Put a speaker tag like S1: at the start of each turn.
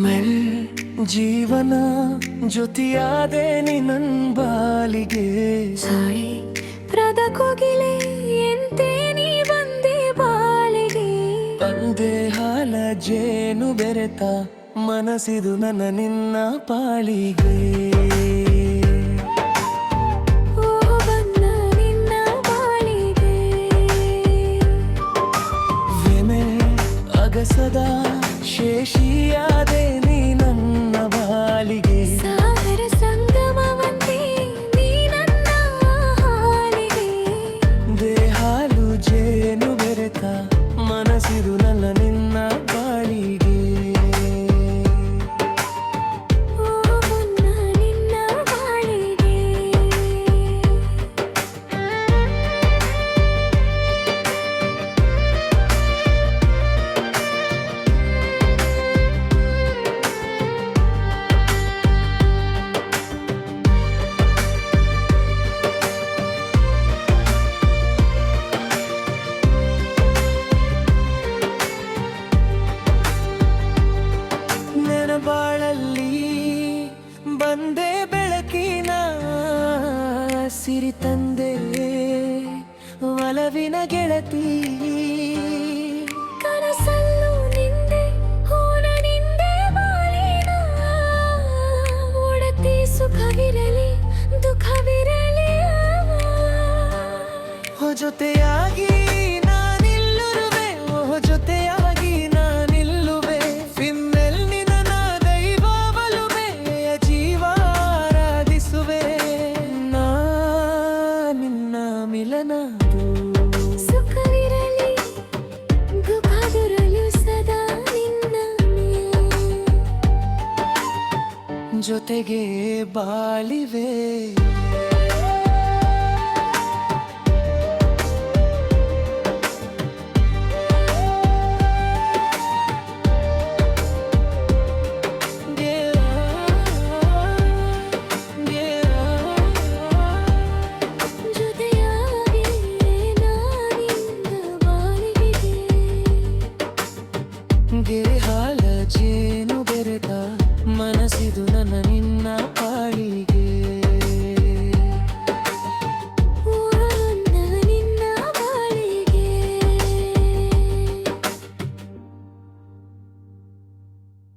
S1: ಮೆಲ್ ಜೀವನ ಜೊತೆಯಾದೆ ನಿನ್ನನ್ ಬಾಲಿಗೆ
S2: ಸಾಯಿ ಪ್ರದ ಕೋಗಿಲೆ ಎಂತೆ ನೀ ಬಂದೆ ಬಾಳಿಗೆ
S1: ಅಂದೆ ಹಾಲ ಜೇನು ಬೆರೆತ ಮನಸ್ಸಿದು ನನ್ನ ನಿನ್ನ ಪಾಳಿಗೆ
S2: ಬಂದ ನಿನ್ನ ಬಾಳಿಗೆ
S1: ವಿಮೆ ಅಗಸದ ಶೇಷಿಯಾದೆ ನೀ ನನ್ನ ಬಾಲಿಗೆ
S2: ಸಾಗರ ಸಂಗಮವಂತೆ ನೀ ನನ್ನ ಹಾಲಿಗೆ
S1: ದೇಹಾಲು ಜೇನು ಬೆರೆತ ಮನಸ್ಸಿದು ನನ್ನ ನಿನ್ನ ಬಾಳಿಗೆ
S2: ಬಂದ ನಿನ್ನ ಬಾಳಿಗೆ
S1: ಬಾಳಲ್ಲಿ ಬಂದೆ ಬೆಳಕಿನ ಸಿರಿ ತಂದೆ ಒಲವಿನ ಗೆಳತಿ
S2: ಕನಸಲ್ಲೂ ನಿಂದೆ ಹೂನ ನಿಂದೆ ಬಾಳಿನ ಒಡತಿ ಸುಖವಿರಲಿ ದುಃಖವಿರಲಿ
S1: ಜೊತೆಯಾಗಿ ನಾನಿಲ್ಲುರುವೆ ಜೊತೆಯಾಗಿ ನಾನಿಲ್ಲುವೆ ಫಿನ್ನೆಲ್ ನಿನ್ನ ದೈವ ಬಲುಮೆಯ ಜೀವಾರಾಧಿಸುವೆ ನಾ ನಿನ್ನ ಮಿಲನ
S2: ಸುಖವಿರಲಿ ದುಃಖವಿರಲಿ ಸದಾ ನಿನ್ನ
S1: ಜೊತೆಗೆ ಬಾಳಿವೆ
S2: ಜೊತೆಯಾಗಿ ನಾನಿಂದ ಬಾಳಿಗೆ
S1: ಗೆ ಹಾಲ